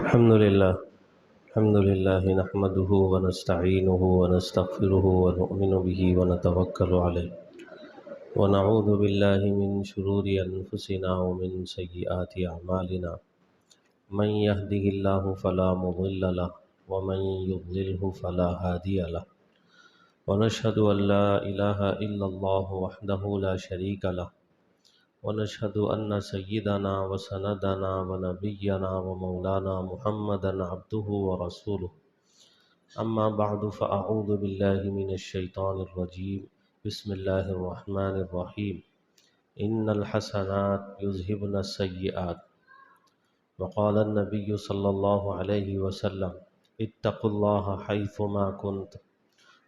الحمد لله نحمده ونستعينه ونستغفره ونؤمن به ونتوكل عليه ونعوذ بالله من شرور أنفسنا ومن سيئات أعمالنا من يهده الله فلا مضل له ومن يضلله فلا هادي له ونشهد أن لا إله إلا الله وحده لا شريك له ونشهد أن سيدنا وسندنا ونبينا ومولانا محمدا عبده ورسوله أما بعد فأعوذ بالله من الشيطان الرجيم بسم الله الرحمن الرحيم إن الحسنات يذهبن السيئات وقال النبي صلى الله عليه وسلم اتقوا الله حيثما كنت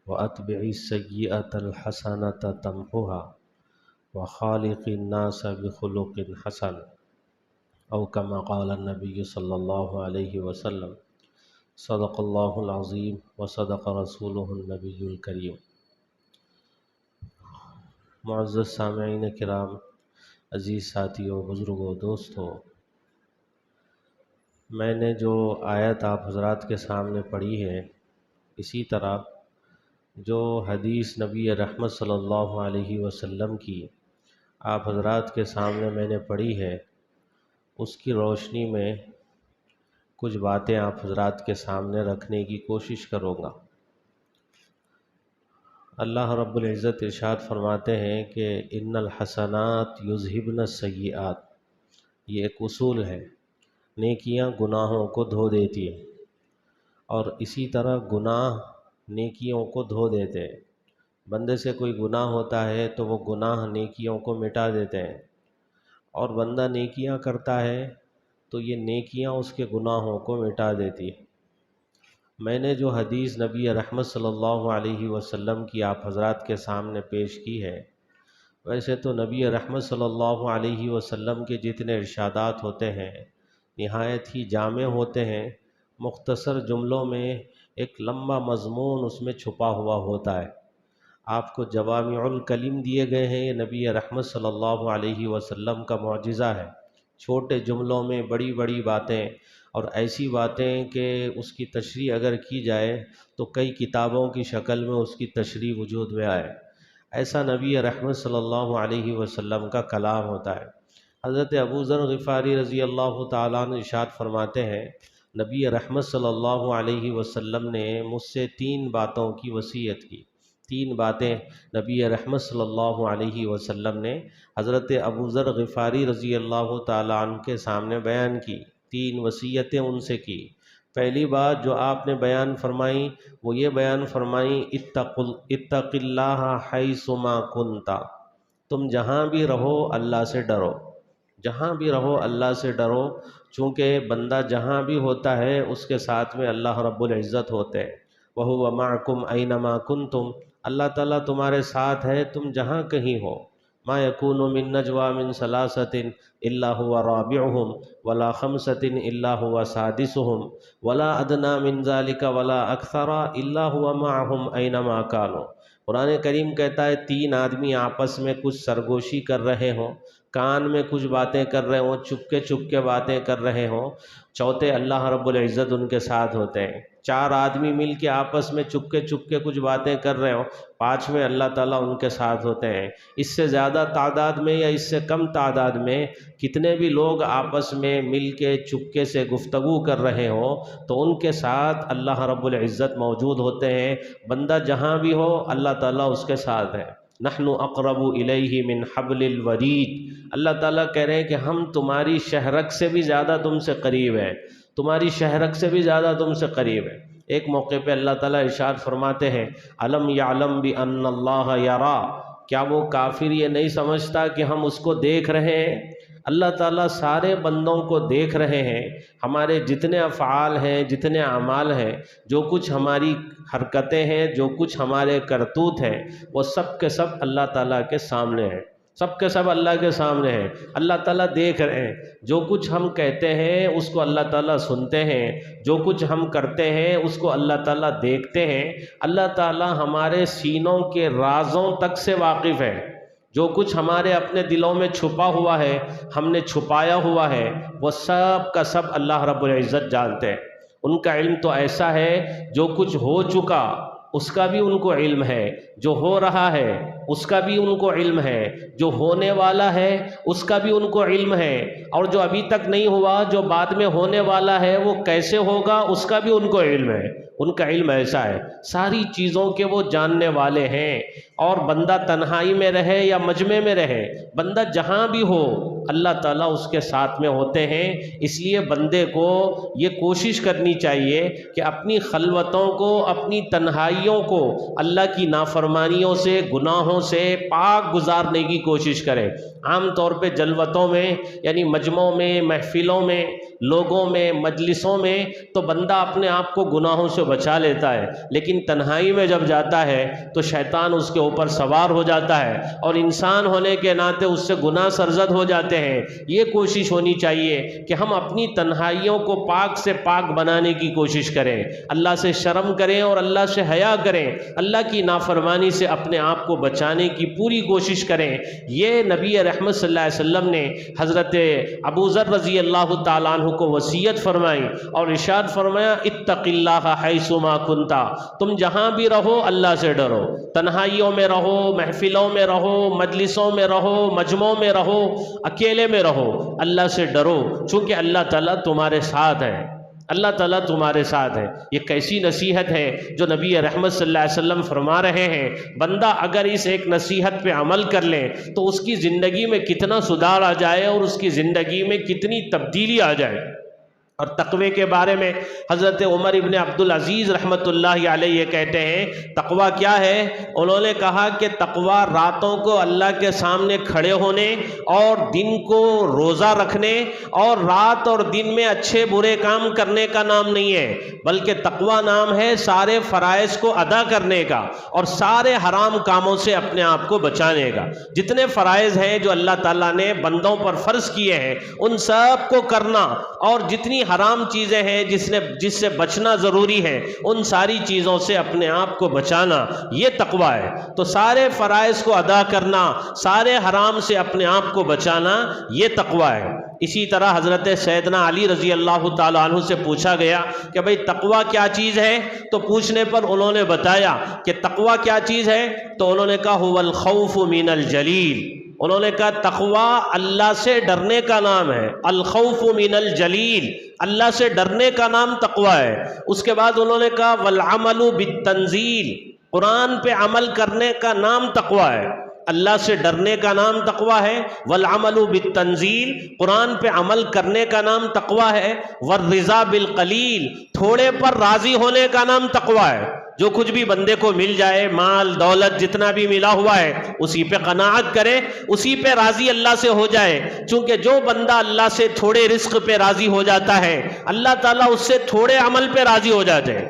وأتبع السيئة الحسنة تمحها وخالق الناس بخلق حسن أو كما قال النبي صلى الله عليه وسلم صدق الله العظيم وصدق رسوله النبي الكريم۔ معزز سامعین کرام، عزیز ساتھیوں، بزرگوں، دوستوں، میں نے جو آیت آپ حضرات کے سامنے پڑھی ہے، اسی طرح جو حدیث نبی رحمت صلی اللہ علیہ وسلم کی آپ حضرات کے سامنے میں نے پڑھی ہے، اس کی روشنی میں کچھ باتیں آپ حضرات کے سامنے رکھنے کی کوشش کروں گا۔ اللہ رب العزت ارشاد فرماتے ہیں کہ ان الحسنات یذہبن السیئات، یہ ایک اصول ہے، نیکیاں گناہوں کو دھو دیتی ہیں، اور اسی طرح گناہ نیکیوں کو دھو دیتے ہیں۔ بندے سے کوئی گناہ ہوتا ہے تو وہ گناہ نیکیوں کو مٹا دیتے ہیں، اور بندہ نیکیاں کرتا ہے تو یہ نیکیاں اس کے گناہوں کو مٹا دیتی ہیں۔ میں نے جو حدیث نبی رحمت صلی اللہ علیہ وسلم کی آپ حضرات کے سامنے پیش کی ہے، ویسے تو نبی رحمت صلی اللہ علیہ وسلم کے جتنے ارشادات ہوتے ہیں نہایت ہی جامع ہوتے ہیں، مختصر جملوں میں ایک لمبا مضمون اس میں چھپا ہوا ہوتا ہے۔ آپ کو جوامع الکلم دیے گئے ہیں، یہ نبی رحمت صلی اللہ علیہ وسلم کا معجزہ ہے، چھوٹے جملوں میں بڑی بڑی باتیں، اور ایسی باتیں کہ اس کی تشریح اگر کی جائے تو کئی کتابوں کی شکل میں اس کی تشریح وجود میں آئے، ایسا نبی رحمت صلی اللہ علیہ وسلم کا کلام ہوتا ہے۔ حضرت ابو ذر غفاری رضی اللہ تعالیٰ عنہ ارشاد فرماتے ہیں، نبی رحمت صلی اللہ علیہ وسلم نے مجھ سے 3 باتوں کی وصیت کی۔ 3 باتیں نبی رحمت صلی اللہ علیہ وسلم نے حضرت ابو ذر غفاری رضی اللہ تعالیٰ عنہ کے سامنے بیان کی، 3 وصیتیں ان سے کی۔ پہلی بات جو آپ نے بیان فرمائی وہ یہ بیان فرمائی، اتق اللہ حیثما کنت، تم جہاں بھی رہو اللہ سے ڈرو، جہاں بھی رہو اللہ سے ڈرو، چونکہ بندہ جہاں بھی ہوتا ہے اس کے ساتھ میں اللہ رب العزت ہوتے ہیں۔ وَهُوَ مَعَكُمْ أَيْنَمَا كُنْتُمْ، اللہ تعالیٰ تمہارے ساتھ ہے تم جہاں کہیں ہو۔ مَا يَكُونُ مِن نَجْوَى مِن ثَلَاثَةٍ إِلَّا هُوَ رَابِعُهُمْ وَلَا خَمْسَةٍ إِلَّا هُوَ سَادِسُهُمْ وَلَا أَدْنَىٰ مِن ذَلِكَ وَلَا أَكْثَرَ إِلَّا هُوَ مَعَهُمْ أَيْنَمَا كَانُوا۔ قرآن کریم کہتا ہے 3 آدمی آپس میں کچھ سرگوشی کر رہے ہوں، کان میں کچھ باتیں کر رہے ہوں، چپکے باتیں کر رہے ہوں، چوتھے اللہ رب العزت ان کے ساتھ ہوتے ہیں۔ 4 آدمی مل کے آپس میں چپکے کچھ باتیں کر رہے ہوں، 5ویں اللہ تعالیٰ ان کے ساتھ ہوتے ہیں۔ اس سے زیادہ تعداد میں یا اس سے کم تعداد میں کتنے بھی لوگ آپس میں مل کے چپکے سے گفتگو کر رہے ہوں تو ان کے ساتھ اللہ رب العزت موجود ہوتے ہیں۔ بندہ جہاں بھی ہو اللہ تعالیٰ اس کے ساتھ ہے۔ نحن اقرب الیہ من حبل الورید، اللہ تعالیٰ کہہ رہے ہیں کہ ہم تمہاری شہرک سے بھی زیادہ تم سے قریب ہیں، تمہاری شہرک سے بھی زیادہ تم سے قریب ہے۔ ایک موقع پہ اللہ تعالیٰ ارشاد فرماتے ہیں، الم یعلم بان اللہ یرا، کیا وہ کافر یہ نہیں سمجھتا کہ ہم اس کو دیکھ رہے ہیں؟ اللہ تعالیٰ سارے بندوں کو دیکھ رہے ہیں، ہمارے جتنے افعال ہیں، جتنے اعمال ہیں، جو کچھ ہماری حرکتیں ہیں، جو کچھ ہمارے کرتوت ہیں، وہ سب کے سب اللہ تعالیٰ کے سامنے ہیں، سب کے سب اللہ کے سامنے ہیں۔ اللہ تعالیٰ دیکھ رہے ہیں، جو کچھ ہم کہتے ہیں اس کو اللہ تعالیٰ سنتے ہیں، جو کچھ ہم کرتے ہیں اس کو اللہ تعالیٰ دیکھتے ہیں۔ اللہ تعالیٰ ہمارے سینوں کے رازوں تک سے واقف ہے، جو کچھ ہمارے اپنے دلوں میں چھپا ہوا ہے، ہم نے چھپایا ہوا ہے، وہ سب کا سب اللہ رب العزت جانتے ہیں۔ ان کا علم تو ایسا ہے، جو کچھ ہو چکا اس کا بھی ان کو علم ہے، جو ہو رہا ہے اس کا بھی ان کو علم ہے، جو ہونے والا ہے اس کا بھی ان کو علم ہے، اور جو ابھی تک نہیں ہوا، جو بعد میں ہونے والا ہے وہ کیسے ہوگا اس کا بھی ان کو علم ہے۔ ان کا علم ایسا ہے، ساری چیزوں کے وہ جاننے والے ہیں۔ اور بندہ تنہائی میں رہے یا مجمع میں رہے، بندہ جہاں بھی ہو اللہ تعالیٰ اس کے ساتھ میں ہوتے ہیں۔ اس لیے بندے کو یہ کوشش کرنی چاہیے کہ اپنی خلوتوں کو، اپنی تنہائیوں کو اللہ کی نافرمانیوں سے، گناہوں سے پاک گزارنے کی کوشش کرے۔ عام طور پہ جلوتوں میں، یعنی مجمعوں میں، محفلوں میں، لوگوں میں، مجلسوں میں تو بندہ اپنے آپ کو گناہوں سے بچا لیتا ہے، لیکن تنہائی میں جب جاتا ہے تو شیطان اس کے اوپر سوار ہو جاتا ہے، اور انسان ہونے کے ناطے اس سے گناہ سرزد ہو جاتے ہیں۔ یہ کوشش ہونی چاہیے کہ ہم اپنی تنہائیوں کو پاک سے پاک بنانے کی کوشش کریں، اللہ سے شرم کریں اور اللہ سے حیا کریں، اللہ کی نافرمانی سے اپنے آپ کو بچانے کی پوری کوشش کریں۔ یہ نبی رحمت صلی اللہ علیہ وسلم نے حضرت ابو ذر رضی اللہ تعالیٰ عنہ کو وصیت فرمائی اور ارشاد فرمایا، اتق اللہ حیث ما کنتا، تم جہاں بھی رہو اللہ سے ڈرو، تنہائیوں میں رہو، محفلوں میں رہو، مجلسوں میں رہو، مجمعوں میں رہو، اکیلے میں رہو، اللہ سے ڈرو، چونکہ اللہ تعالیٰ تمہارے ساتھ ہے، اللہ تعالیٰ تمہارے ساتھ ہے۔ یہ کیسی نصیحت ہے جو نبی رحمت صلی اللہ علیہ وسلم فرما رہے ہیں۔ بندہ اگر اس ایک نصیحت پہ عمل کر لے تو اس کی زندگی میں کتنا سدھار آ جائے اور اس کی زندگی میں کتنی تبدیلی آ جائے۔ اور تقوی کے بارے میں حضرت عمر ابن عبدالعزیز رحمۃ اللہ علیہ یہ کہتے ہیں، تقوی کیا ہے؟ انہوں نے کہا کہ تقوی راتوں کو اللہ کے سامنے کھڑے ہونے اور دن کو روزہ رکھنے اور رات اور دن میں اچھے برے کام کرنے کا نام نہیں ہے، بلکہ تقوی نام ہے سارے فرائض کو ادا کرنے کا اور سارے حرام کاموں سے اپنے آپ کو بچانے کا۔ جتنے فرائض ہیں جو اللہ تعالیٰ نے بندوں پر فرض کیے ہیں ان سب کو کرنا، اور جتنی حرام چیزیں ہیں جس سے بچنا ضروری ہے ان ساری چیزوں سے اپنے آپ کو بچانا، یہ تقوی ہے۔ تو سارے فرائض کو ادا کرنا، سارے حرام سے اپنے آپ کو بچانا، یہ تقوی ہے۔ اسی طرح حضرت سیدنا علی رضی اللہ تعالیٰ عنہ سے پوچھا گیا کہ بھئی تقوی کیا چیز ہے؟ تو پوچھنے پر انہوں نے بتایا کہ تقوی کیا چیز ہے؟ تو انہوں نے کہا هو الخوف من الجلیل، انہوں نے کہا تقوی اللہ سے ڈرنے کا نام ہے، الخوف من الجلیل، اللہ سے ڈرنے کا نام تقوی ہے۔ اس کے بعد انہوں نے کہا والعمل بالتنزیل، قرآن پہ عمل کرنے کا نام تقوی ہے۔ اللہ سے ڈرنے کا نام تقوی ہے، والعمل بالتنزیل، قرآن پہ عمل کرنے کا نام تقوی ہے، والرضا بالقلیل، تھوڑے پر راضی ہونے کا نام تقوی ہے۔ جو کچھ بھی بندے کو مل جائے، مال دولت جتنا بھی ملا ہوا ہے، اسی پہ قناعت کرے، اسی پہ راضی اللہ سے ہو جائے، چونکہ جو بندہ اللہ سے تھوڑے رزق پہ راضی ہو جاتا ہے اللہ تعالیٰ اس سے تھوڑے عمل پہ راضی ہو جاتے ہیں،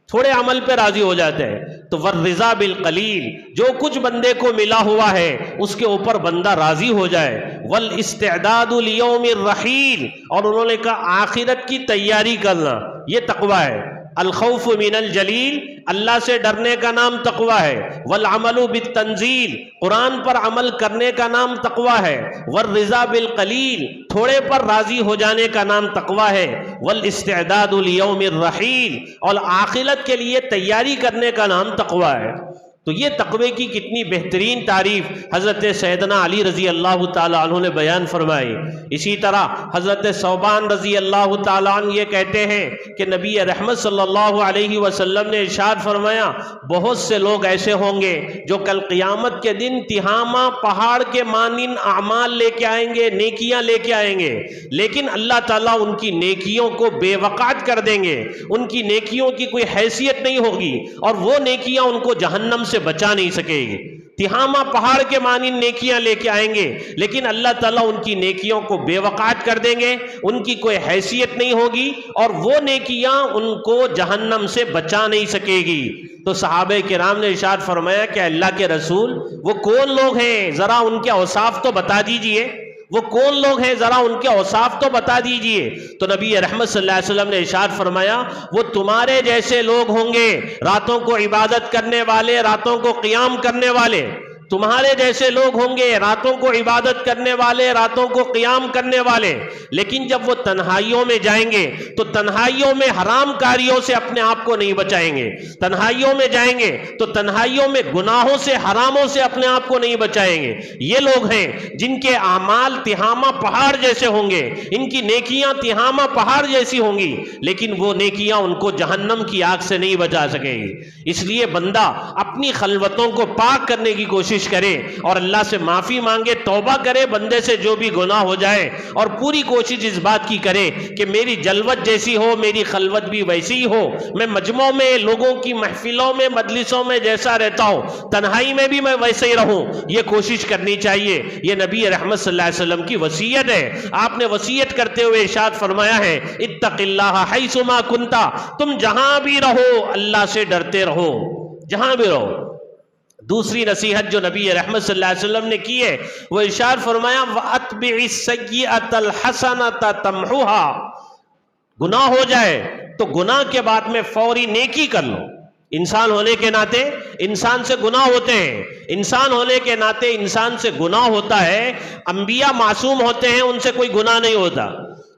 تھوڑے عمل پہ راضی ہو جاتے ہیں۔ تو والرضا بالقلیل، جو کچھ بندے کو ملا ہوا ہے اس کے اوپر بندہ راضی ہو جائے، والاستعداد لیوم الرحیل، اور انہوں نے کہا آخرت کی تیاری کرنا، یہ تقوی ہے۔ الخوف من الجلیل، اللہ سے ڈرنے کا نام تقوی ہے، والعمل بالتنزیل، قرآن پر عمل کرنے کا نام تقوی ہے، والرضا بالقلیل، تھوڑے پر راضی ہو جانے کا نام تقوی ہے، والاستعداد لیوم الرحیل، اور آخرت کے لیے تیاری کرنے کا نام تقوی ہے۔ تو یہ تقوی کی کتنی بہترین تعریف حضرت سیدنا علی رضی اللہ تعالیٰ عنہ نے بیان فرمائی۔ اسی طرح حضرت ثوبان رضی اللہ تعالیٰ عنہ یہ کہتے ہیں کہ نبی رحمت صلی اللہ علیہ وسلم نے ارشاد فرمایا، بہت سے لوگ ایسے ہوں گے جو کل قیامت کے دن تہامہ پہاڑ کے مانند اعمال لے کے آئیں گے، نیکیاں لے کے آئیں گے، لیکن اللہ تعالیٰ ان کی نیکیوں کو بے وقعت کر دیں گے، ان کی نیکیوں کی کوئی حیثیت نہیں ہوگی، اور وہ نیکیاں ان کو جہنم سے بچا نہیں سکے گی۔ تہامہ پہاڑ کے مانند نیکیاں لے کے آئیں گے، لیکن اللہ تعالیٰ ان کی نیکیوں کو بے وقعت کر دیں گے، ان کی کوئی حیثیت نہیں ہوگی، اور وہ نیکیاں ان کو جہنم سے بچا نہیں سکے گی۔ تو صحابہ کرام نے ارشاد فرمایا کہ اللہ کے رسول وہ کون لوگ ہیں، ذرا ان کے اوصاف تو بتا دیجئے، وہ کون لوگ ہیں ذرا ان کے اوصاف تو بتا دیجئے۔ تو نبی رحمت صلی اللہ علیہ وسلم نے ارشاد فرمایا، وہ تمہارے جیسے لوگ ہوں گے، راتوں کو عبادت کرنے والے، راتوں کو قیام کرنے والے، تمہارے جیسے لوگ ہوں گے راتوں کو عبادت کرنے والے، راتوں کو قیام کرنے والے، لیکن جب وہ تنہائیوں میں جائیں گے تو تنہائیوں میں حرام کاریوں سے اپنے آپ کو نہیں بچائیں گے، تنہائیوں میں جائیں گے تو تنہائیوں میں گناہوں سے، حراموں سے اپنے آپ کو نہیں بچائیں گے۔ یہ لوگ ہیں جن کے اعمال تہامہ پہاڑ جیسے ہوں گے، ان کی نیکیاں تہامہ پہاڑ جیسی ہوں گی، لیکن وہ نیکیاں ان کو جہنم کی آگ سے نہیں بچا سکے گی۔ اس لیے بندہ اپنی خلوتوں کو پاک کرنے کی کوشش کرے اور اللہ سے معافی مانگے، توبہ کرے بندے سے جو بھی گناہ ہو جائے، اور پوری کوشش اس بات کی کرے کہ میری جلوت جیسی ہو میری خلوت بھی ویسی ہی ہو، میں مجمعوں میں، لوگوں کی محفلوں میں، مجلسوں میں جیسا رہتا ہوں تنہائی میں بھی میں ویسے ہی رہوں، یہ کوشش کرنی چاہیے۔ یہ نبی رحمت صلی اللہ علیہ وسلم کی وصیت ہے۔ آپ نے وصیت کرتے ہوئے ارشاد فرمایا ہے اتق اللہ حیث ما کنت، تم جہاں بھی رہو اللہ سے ڈرتے رہو، جہاں بھی رہو۔ دوسری نصیحت جو نبی رحمت صلی اللہ علیہ وسلم نے کی ہے وہ ارشاد فرمایا وَأَتْبِعِ السَّيِّئَةَ الْحَسَنَةَ تَمْحُوهَا، گناہ ہو جائے تو گناہ کے بعد میں فوری نیکی کر لو۔ انسان ہونے کے ناطے انسان سے گناہ ہوتے ہیں، انسان ہونے کے ناطے انسان سے گناہ ہوتا ہے۔ انبیاء معصوم ہوتے ہیں، ان سے کوئی گناہ نہیں ہوتا،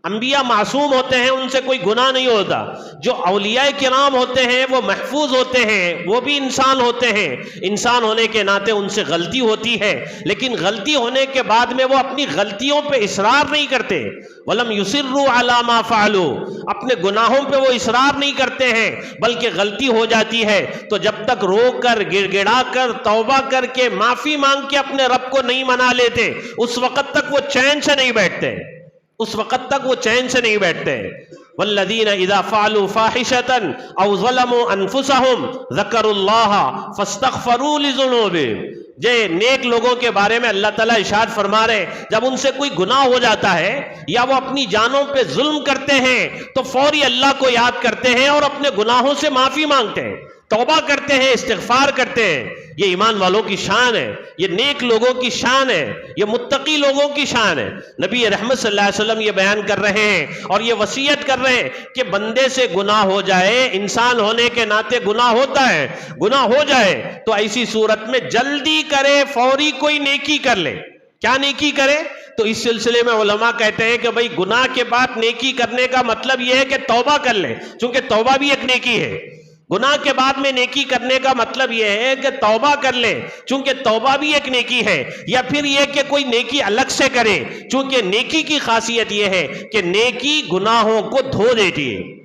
انبیاء معصوم ہوتے ہیں، ان سے کوئی گناہ نہیں ہوتا۔ جو اولیاء کرام ہوتے ہیں وہ محفوظ ہوتے ہیں، وہ بھی انسان ہوتے ہیں، انسان ہونے کے ناطے ان سے غلطی ہوتی ہے، لیکن غلطی ہونے کے بعد میں وہ اپنی غلطیوں پہ اصرار نہیں کرتے۔ وَلَمْ يُصِرُّوا عَلَى مَا فَعَلُوا، اپنے گناہوں پہ وہ اصرار نہیں کرتے ہیں، بلکہ غلطی ہو جاتی ہے تو جب تک رو کر گڑ گڑا کر توبہ کر کے معافی مانگ کے اپنے رب کو نہیں منا لیتے اس وقت تک وہ چین سے نہیں بیٹھتے، اس وقت تک وہ چین سے نہیں بیٹھتے۔ والذین اذا فعلوا فاحشة او ظلموا انفسهم ذکروا اللہ فاستغفروا لذنوبهم، یہ نیک لوگوں کے بارے میں اللہ تعالیٰ ارشاد فرما رہے ہیں جب ان سے کوئی گناہ ہو جاتا ہے یا وہ اپنی جانوں پہ ظلم کرتے ہیں تو فوری اللہ کو یاد کرتے ہیں اور اپنے گناہوں سے معافی مانگتے ہیں، توبہ کرتے ہیں، استغفار کرتے ہیں۔ یہ ایمان والوں کی شان ہے، یہ نیک لوگوں کی شان ہے، یہ متقی لوگوں کی شان ہے۔ نبی رحمت صلی اللہ علیہ وسلم یہ بیان کر رہے ہیں اور یہ وصیت کر رہے ہیں کہ بندے سے گناہ ہو جائے، انسان ہونے کے ناطے گناہ ہوتا ہے، گناہ ہو جائے تو ایسی صورت میں جلدی کرے، فوری کوئی نیکی کر لے۔ کیا نیکی کرے؟ تو اس سلسلے میں علماء کہتے ہیں کہ بھئی گناہ کے بعد نیکی کرنے کا مطلب یہ ہے کہ توبہ کر لے، چونکہ توبہ بھی ایک نیکی ہے۔ گناہ کے بعد میں نیکی کرنے کا مطلب یہ ہے کہ توبہ کر لے، چونکہ توبہ بھی ایک نیکی ہے، یا پھر یہ کہ کوئی نیکی الگ سے کرے، چونکہ نیکی کی خاصیت یہ ہے کہ نیکی گناہوں کو دھو دیتی ہے۔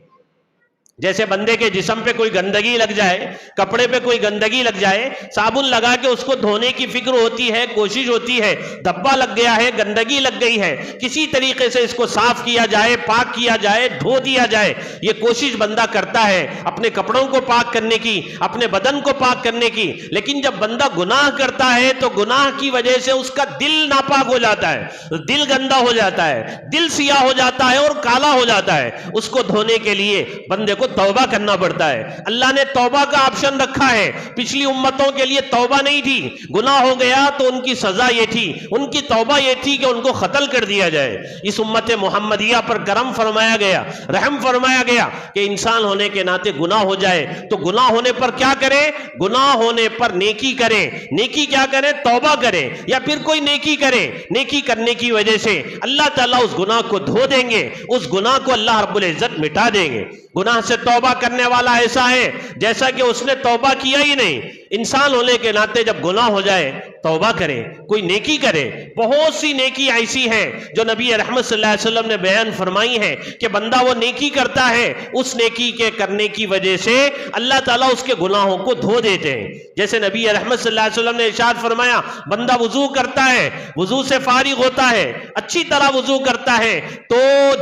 جیسے بندے کے جسم پہ کوئی گندگی لگ جائے، کپڑے پہ کوئی گندگی لگ جائے، صابن لگا کے اس کو دھونے کی فکر ہوتی ہے، کوشش ہوتی ہے، دھبا لگ گیا ہے، گندگی لگ گئی ہے، کسی طریقے سے اس کو صاف کیا جائے، پاک کیا جائے، دھو دیا جائے، یہ کوشش بندہ کرتا ہے اپنے کپڑوں کو پاک کرنے کی، اپنے بدن کو پاک کرنے کی۔ لیکن جب بندہ گناہ کرتا ہے تو گناہ کی وجہ سے اس کا دل ناپاک ہو جاتا ہے، دل گندا ہو جاتا ہے، دل سیاہ ہو جاتا ہے اور کالا ہو جاتا ہے۔ اس کو دھونے کے لیے بندے کو توبہ کرنا پڑتا ہے۔ اللہ نے توبہ کا آپشن رکھا ہے، پچھلی امتوں کے لیے توبہ نہیں تھی، گناہ ہو گیا تو ان کی سزا یہ تھی، ان کی توبہ یہ تھی کہ ان کو قتل کر دیا جائے۔ اس امت محمدیہ پر کرم فرمایا گیا، رحم فرمایا گیا کہ انسان ہونے کے ناطے گناہ ہو جائے تو گناہ ہونے پر کیا کرے؟ گناہ ہونے پر نیکی کرے۔ نیکی کیا کرے؟ توبہ کرے، یا پھر کوئی نیکی کرے۔ نیکی کرنے کی وجہ سے اللہ تعالیٰ اس گناہ کو دھو دیں گے، اس گناہ کو اللہ رب العزت مٹا دیں گے۔ گناہ سے توبہ کرنے والا ایسا ہے جیسا کہ اس نے توبہ کیا ہی نہیں۔ انسان ہونے کے ناطے جب گناہ ہو جائے توبہ کرے، کوئی نیکی کرے۔ بہت سی نیکی ایسی ہیں جو نبی رحمت صلی اللہ علیہ وسلم نے بیان فرمائی ہے کہ بندہ وہ نیکی کرتا ہے، اس نیکی کے کرنے کی وجہ سے اللہ تعالیٰ اس کے گناہوں کو دھو دیتے ہیں۔ جیسے نبی رحمت صلی اللہ علیہ وسلم نے ارشاد فرمایا بندہ وضو کرتا ہے، وضو سے فارغ ہوتا ہے، اچھی طرح وضو کرتا ہے تو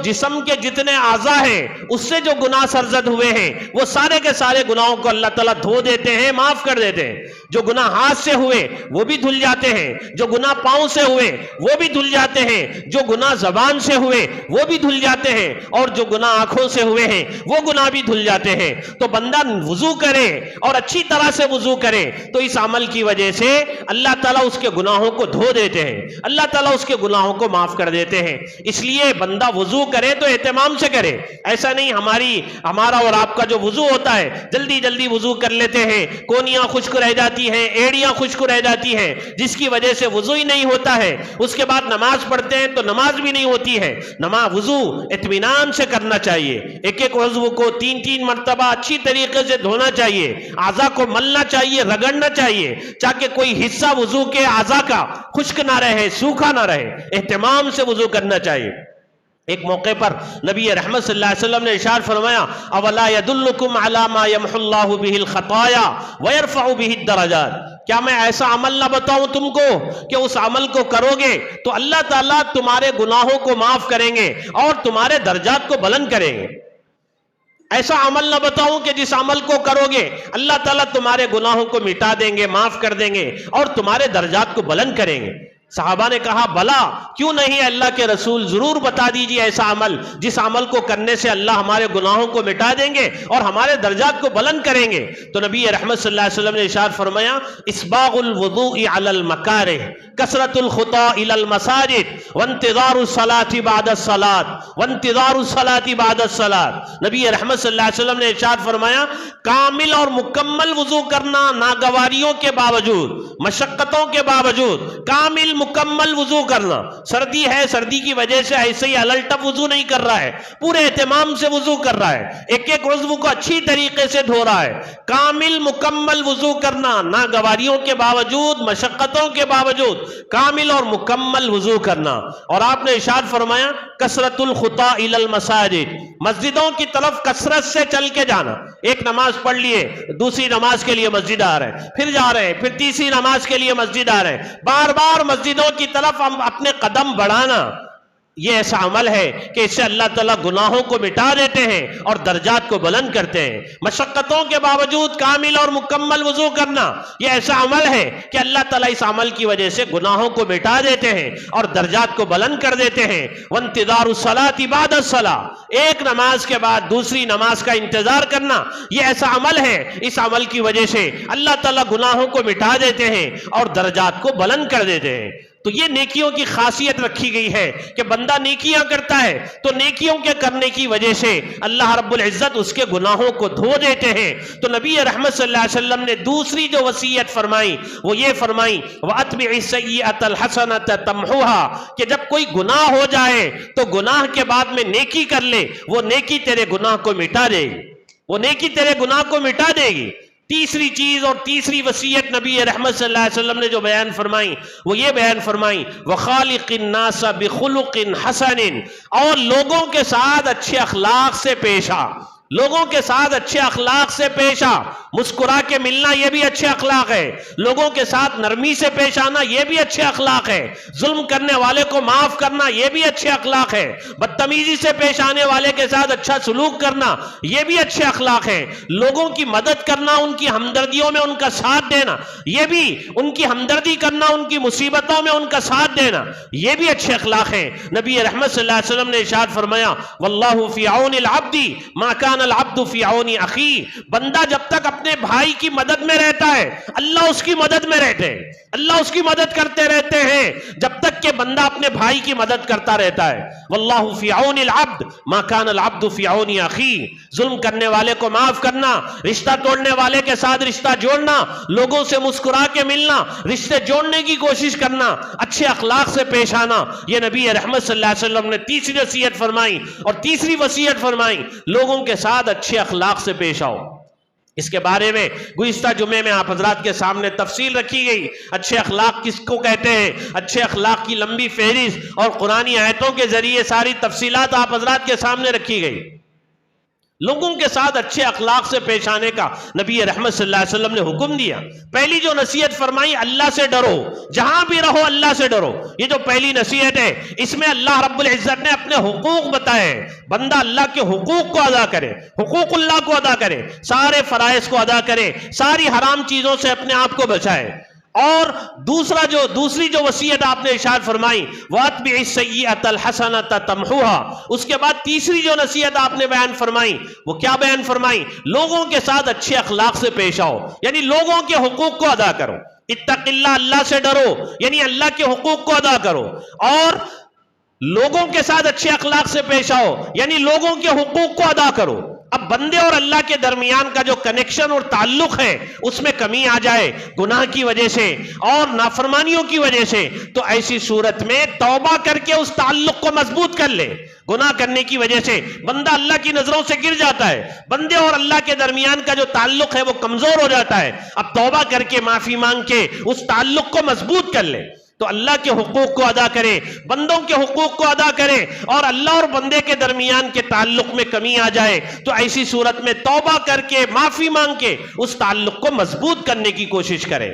جسم کے جتنے اعضاء ہیں اس سے جو گناہ سرزد ہوئے ہیں وہ سارے کے سارے گناہوں کو اللہ تعالیٰ دھو دیتے ہیں، معاف کر دیتے ہیں۔ جو گناہ ہاتھ سے ہوئے وہ بھی دھل جاتے ہیں، جو گناہ پاؤں سے ہوئے وہ بھی دھل جاتے ہیں، جو گناہ زبان سے ہوئے وہ بھی دھل جاتے ہیں، اور جو گناہ آنکھوں سے ہوئے ہیں وہ گناہ بھی دھل جاتے ہیں۔ تو بندہ وضو کرے اور اچھی طرح سے وضو کرے تو اس عمل کی وجہ سے اللہ تعالیٰ اس کے گناہوں کو دھو دیتے ہیں، اللہ تعالیٰ اس کے گناہوں کو معاف کر دیتے ہیں۔ اس لیے بندہ وضو کرے تو اہتمام سے کرے، ایسا نہیں ہمارا اور آپ کا جو وضو ہوتا ہے جلدی جلدی وضو کر لیتے ہیں، کونیاں خشک رہ جاتی ہیں، ایڑیاں خشک رہ جاتی ہیں، جس کی وجہ سے وضو ہی نہیں ہوتا ہے، اس کے بعد نماز پڑھتے ہیں تو نماز بھی نہیں ہوتی ہے۔ وضو اطمینان سے کرنا چاہیے، ایک ایک عضو کو 3 مرتبہ اچھی طریقے سے دھونا چاہیے، اعضاء کو ملنا چاہیے، رگڑنا چاہیے، تاکہ کوئی حصہ وضو کے اعضاء کا خشک نہ رہے، سوکھا نہ رہے، اہتمام سے وضو کرنا چاہیے۔ ایک موقع پر نبی رحمت صلی اللہ علیہ وسلم نے ارشاد فرمایا اولا يدلکم علی ما یمحو اللہ بہ الخطایا ویرفع بہ الدرجات، کیا میں ایسا عمل نہ بتاؤں تم کو کہ اس عمل کو کرو گے تو اللہ تعالیٰ تمہارے گناہوں کو معاف کریں گے اور تمہارے درجات کو بلند کریں گے؟ ایسا عمل نہ بتاؤں کہ جس عمل کو کرو گے اللہ تعالیٰ تمہارے گناہوں کو مٹا دیں گے، معاف کر دیں گے اور تمہارے درجات کو بلند کریں گے؟ صحابہ نے کہا بلا، کیوں نہیں اللہ کے رسول، ضرور بتا دیجئے ایسا عمل جس عمل کو کرنے سے اللہ ہمارے گناہوں کو مٹا دیں گے اور ہمارے درجات کو بلند کریں گے۔ تو نبی رحمت صلی اللہ علیہ وسلم نے ارشاد فرمایا اسباغ الوضوء علی المکارہ، کثرت الخطا الی المساجد، وانتظار الصلاۃ بعد الصلاۃ، وانتظار الصلاۃ بعد الصلاۃ۔ نبی رحمت صلی اللہ علیہ وسلم نے ارشاد فرمایا کامل اور مکمل وضو کرنا، ناگواریوں کے باوجود، مشقتوں کے باوجود کامل مکمل وضو کرنا۔ سردی ہے، سردی کی وجہ سے ایسے ہی الٹپ وضو نہیں کر رہا ہے، پورے اہتمام سے وضو کر رہا ہے، ایک ایک عضو کو اچھی طریقے سے دھو رہا ہے۔ کامل مکمل وضو کرنا، ناگواریوں کے باوجود، مشقتوں کے باوجود کامل اور مکمل وضو کرنا۔ اور آپ نے ارشاد فرمایا کثرت الخطا الی المساجد، مسجدوں کی طرف کثرت سے چل کے جانا۔ ایک نماز پڑھ لیے، دوسری نماز کے لیے مسجد آ رہے ہیں، پھر جا رہے ہیں، پھر تیسری نماز کے لیے مسجد آ رہے ہیں، بار بار مسجدوں کی طرف ہم اپنے قدم بڑھانا، یہ ایسا عمل ہے کہ اس سے اللہ تعالیٰ گناہوں کو مٹا دیتے ہیں اور درجات کو بلند کرتے ہیں۔ مشقتوں کے باوجود کامل اور مکمل وضو کرنا، یہ ایسا عمل ہے کہ اللہ تعالیٰ اس عمل کی وجہ سے گناہوں کو مٹا دیتے ہیں اور درجات کو بلند کر دیتے ہیں۔ وانتظار الصلاۃ بعد الصلاۃ، ایک نماز کے بعد دوسری نماز کا انتظار کرنا، یہ ایسا عمل ہے، اس عمل کی وجہ سے اللہ تعالیٰ گناہوں کو مٹا دیتے ہیں اور درجات کو بلند کر دیتے ہیں۔ تو یہ نیکیوں کی خاصیت رکھی گئی ہے کہ بندہ نیکیاں کرتا ہے تو نیکیوں کے کرنے کی وجہ سے اللہ رب العزت اس کے گناہوں کو دھو دیتے ہیں۔ تو نبی رحمت صلی اللہ علیہ وسلم نے دوسری جو وصیت فرمائی وہ یہ فرمائی وَأَتْبِعِ السَّيِّئَةَ الْحَسَنَةَ تَمْحُوهَا، کہ جب کوئی گناہ ہو جائے تو گناہ کے بعد میں نیکی کر لے، وہ نیکی تیرے گناہ کو مٹا دے گی، وہ نیکی تیرے گناہ کو مٹا دے گی۔ تیسری چیز اور تیسری وصیت نبی رحمت صلی اللہ علیہ وسلم نے جو بیان فرمائی وہ یہ بیان فرمائی وَخَالِقِ النَّاسَ بِخُلُقٍ حَسَنٍ، اور لوگوں کے ساتھ اچھے اخلاق سے پیش آ، لوگوں کے ساتھ اچھے اخلاق سے پیش آ۔ مسکرا کے ملنا یہ بھی اچھے اخلاق ہے، لوگوں کے ساتھ نرمی سے پیش آنا یہ بھی اچھے اخلاق ہے، ظلم کرنے والے کو معاف کرنا یہ بھی اچھے اخلاق ہے، بدتمیزی سے پیش آنے والے کے ساتھ اچھا سلوک کرنا یہ بھی اچھے اخلاق ہے، لوگوں کی مدد کرنا، ان کی ہمدردیوں میں ان کا ساتھ دینا یہ بھی، ان کی ہمدردی کرنا، ان کی مصیبتوں میں ان کا ساتھ دینا یہ بھی اچھے اخلاق ہیں۔ نبی رحمت صلی اللہ علیہ وسلم نے ارشاد فرمایا واللہ فی عون العبد ما کان العبد فی عون اخی، بندہ جب تک اپنے بھائی کی مدد میں رہتا ہے اللہ اس کی مدد میں رہتے ہیں، اللہ اس کی مدد کرتے رہتے ہیں جب تک کہ بندہ اپنے بھائی کی مدد کرتا رہتا ہے۔ واللہ فی عون العبد ما کان العبد فی عون اخی، ظلم کرنے والے کو معاف کرنا، رشتہ توڑنے والے کے ساتھ رشتہ جوڑنا، لوگوں سے مسکرا کے ملنا، رشتے جوڑنے کی کوشش کرنا، اچھے اخلاق سے پیش آنا، یہ نبی رحمت صلی اللہ علیہ وسلم نے تیسری وصیت فرمائی۔ اور تیسری وصیت فرمائی لوگوں کے ساتھ اچھے اخلاق سے پیش آؤ۔ اس کے بارے میں گزشتہ جمعے میں آپ حضرات کے سامنے تفصیل رکھی گئی، اچھے اخلاق کس کو کہتے ہیں، اچھے اخلاق کی لمبی فہرست اور قرآنی آیتوں کے ذریعے ساری تفصیلات آپ حضرات کے سامنے رکھی گئی۔ لوگوں کے ساتھ اچھے اخلاق سے پیش آنے کا نبی رحمت صلی اللہ علیہ وسلم نے حکم دیا۔ پہلی جو نصیحت فرمائی اللہ سے ڈرو، جہاں بھی رہو اللہ سے ڈرو، یہ جو پہلی نصیحت ہے اس میں اللہ رب العزت نے اپنے حقوق بتائے، بندہ اللہ کے حقوق کو ادا کرے، حقوق اللہ کو ادا کرے، سارے فرائض کو ادا کرے، ساری حرام چیزوں سے اپنے آپ کو بچائے۔ اور دوسری جو وصیت آپ نے ارشاد فرمائی وَأَتْبِعِ السَّيِّئَةَ الْحَسَنَةَ تَمْحُوهَا، اس کے بعد تیسری جو نصیحت آپ نے بیان فرمائی وہ کیا بیان فرمائی، لوگوں کے ساتھ اچھے اخلاق سے پیش آؤ، یعنی لوگوں کے حقوق کو ادا کرو۔ اتق اللہ، اللہ سے ڈرو یعنی اللہ کے حقوق کو ادا کرو، اور لوگوں کے ساتھ اچھے اخلاق سے پیش آؤ یعنی لوگوں کے حقوق کو ادا کرو۔ اب بندے اور اللہ کے درمیان کا جو کنیکشن اور تعلق ہے اس میں کمی آ جائے گناہ کی وجہ سے اور نافرمانیوں کی وجہ سے، تو ایسی صورت میں توبہ کر کے اس تعلق کو مضبوط کر لے۔ گناہ کرنے کی وجہ سے بندہ اللہ کی نظروں سے گر جاتا ہے، بندے اور اللہ کے درمیان کا جو تعلق ہے وہ کمزور ہو جاتا ہے۔ اب توبہ کر کے معافی مانگ کے اس تعلق کو مضبوط کر لے، تو اللہ کے حقوق کو ادا کرے، بندوں کے حقوق کو ادا کرے، اور اللہ اور بندے کے درمیان کے تعلق میں کمی آ جائے تو ایسی صورت میں توبہ کر کے معافی مانگ کے اس تعلق کو مضبوط کرنے کی کوشش کرے۔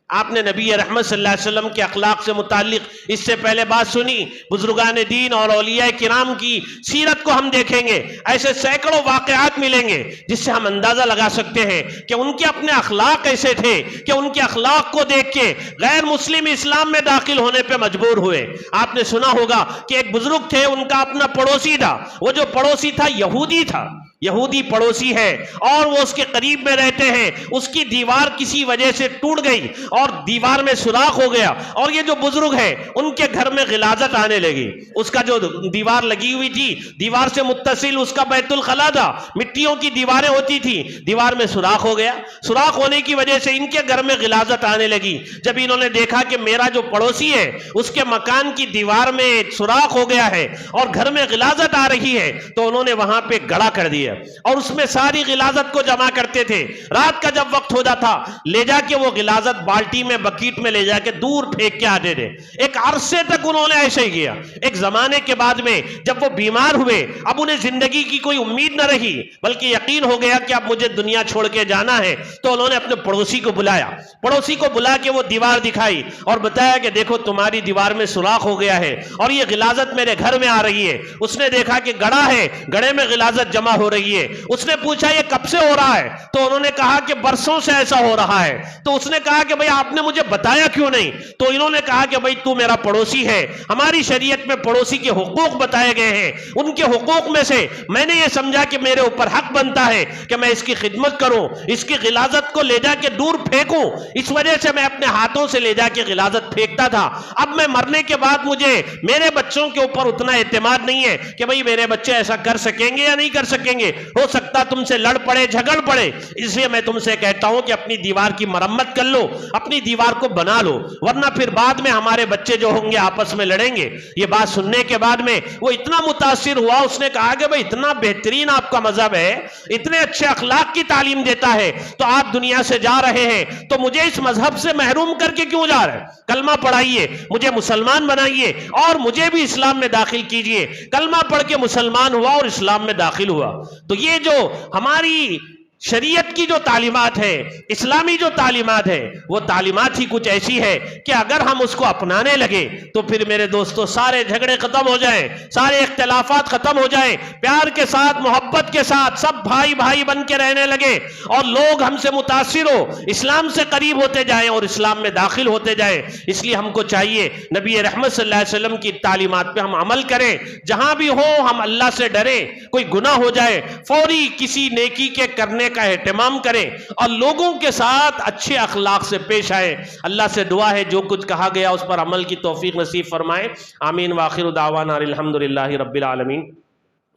آپ نے نبی رحمت صلی اللہ علیہ وسلم کے اخلاق سے متعلق اس سے پہلے بات سنی، بزرگان دین اور اولیاء کرام کی سیرت کو ہم دیکھیں گے، ایسے سینکڑوں واقعات ملیں گے جس سے ہم اندازہ لگا سکتے ہیں کہ ان کے اپنے اخلاق ایسے تھے کہ ان کے اخلاق کو دیکھ کے غیر مسلم اسلام میں داخل ہونے پہ مجبور ہوئے۔ آپ نے سنا ہوگا کہ ایک بزرگ تھے، ان کا اپنا پڑوسی تھا، وہ جو پڑوسی تھا یہودی تھا، یہودی پڑوسی ہے اور وہ اس کے قریب میں رہتے ہیں، اس کی دیوار کسی وجہ سے ٹوٹ گئی اور دیوار میں سوراخ ہو گیا، اور یہ جو بزرگ ہے ان کے گھر میں غلاظت آنے لگی۔ اس کا جو دیوار لگی ہوئی تھی، دیوار سے متصل اس کا بیت الخلا تھا، مٹیوں کی دیواریں ہوتی تھی، دیوار میں سوراخ ہو گیا، سوراخ ہونے کی وجہ سے ان کے گھر میں غلاظت آنے لگی۔ جب انہوں نے دیکھا کہ میرا جو پڑوسی ہے اس کے مکان کی دیوار میں سوراخ ہو گیا ہے اور گھر میں غلاظت آ رہی ہے، تو انہوں نے وہاں پہ گڑا کر دیا اور اس میں ساری غلاظت کو جمع کرتے تھے۔ رات کا جب وقت ہوتا تھا لے جا کے وہ غلاظت بالٹی میں بکیٹ میں لے جا کے دور پھینک کے آتے تھے۔ ایک عرصے تک انہوں نے ایسے ہی کیا۔ ایک زمانے کے بعد میں جب وہ بیمار ہوئے، اب انہیں زندگی کی کوئی امید نہ رہی بلکہ یقین ہو گیا کہ اب مجھے دنیا چھوڑ کے جانا ہے، تو انہوں نے اپنے پڑوسی کو بلایا، پڑوسی کو بلا کے وہ دیوار دکھائی اور بتایا کہ دیکھو تمہاری دیوار میں سوراخ ہو گیا ہے اور یہ غلاظت میرے گھر میں آ رہی ہے۔ اس نے دیکھا کہ گڑا ہے، گڑے میں غلاظت جمع ہو رہی ہے۔ اس نے پوچھا یہ کب سے ہو رہا ہے؟ تو انہوں نے کہا کہ برسوں سے ایسا ہو رہا ہے۔ تو اس نے کہا کہ بھئی آپ نے مجھے بتایا کیوں نہیں؟ تو انہوں نے کہا کہ بھئی تو میرا پڑوسی ہے، ہماری شریعت میں پڑوسی کے حقوق بتائے گئے ہیں، ان کے حقوق میں سے میں نے یہ سمجھا کہ میرے اوپر حق بنتا ہے کہ میں اس کی خدمت کروں، اس کی غلاظت کو لے جا کے دور پھینکوں۔ اس وجہ سے میں اپنے ہاتھوں سے لے جا کے غلاظت پھینکتا تھا۔ اب میں مرنے کے بعد مجھے میرے بچوں کے اوپر اتنا اعتماد نہیں ہے کہ بھئی میرے بچے ایسا کر سکیں گے یا نہیں کر سکیں گے، ہو سکتا تم سے لڑ پڑے جھگڑ پڑے، اس لیے میں تم سے کہتا ہوں کہ اپنی دیوار کی مرمت کر لو، اپنی دیوار کو بنا لو، ورنہ پھر بعد میں ہمارے بچے جو ہوں گے آپس میں لڑیں گے۔ یہ بات سننے کے بعد میں وہ اتنا متاثر ہوا، اس نے کہا کہ بھئی اتنا بہترین آپ کا مذہب ہے، اتنے اچھے اخلاق کی تعلیم دیتا ہے، تو آپ دنیا سے جا رہے ہیں تو مجھے اس مذہب سے محروم کر کے کیوں جا رہے ہیں؟ کلمہ پڑھائیے، مجھے مسلمان بنائیے اور مجھے بھی اسلام میں داخل کیجئے۔ کلمہ پڑھ کے مسلمان ہوا اور اسلام میں داخل ہوا۔ تو یہ جو ہماری شریعت کی جو تعلیمات ہے، اسلامی جو تعلیمات ہے، وہ تعلیمات ہی کچھ ایسی ہے کہ اگر ہم اس کو اپنانے لگے تو پھر میرے دوستو سارے جھگڑے ختم ہو جائیں، سارے اختلافات ختم ہو جائیں، پیار کے ساتھ محبت کے ساتھ سب بھائی بھائی بن کے رہنے لگے اور لوگ ہم سے متاثر ہو، اسلام سے قریب ہوتے جائیں اور اسلام میں داخل ہوتے جائیں۔ اس لیے ہم کو چاہیے نبی رحمت صلی اللہ علیہ وسلم کی تعلیمات پہ ہم عمل کریں، جہاں بھی ہو ہم اللہ سے ڈریں، کوئی گناہ ہو جائے فوری کسی نیکی کے کرنے کا اہتمام کریں اور لوگوں کے ساتھ اچھے اخلاق سے پیش آئیں۔ اللہ سے دعا ہے جو کچھ کہا گیا اس پر عمل کی توفیق نصیب فرمائے، آمین وآخر دعوانا الحمدللہ رب العالمین۔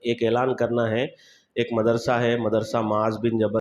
ایک اعلان کرنا ہے، ایک مدرسہ ہے، مدرسہ معاذ بن جبل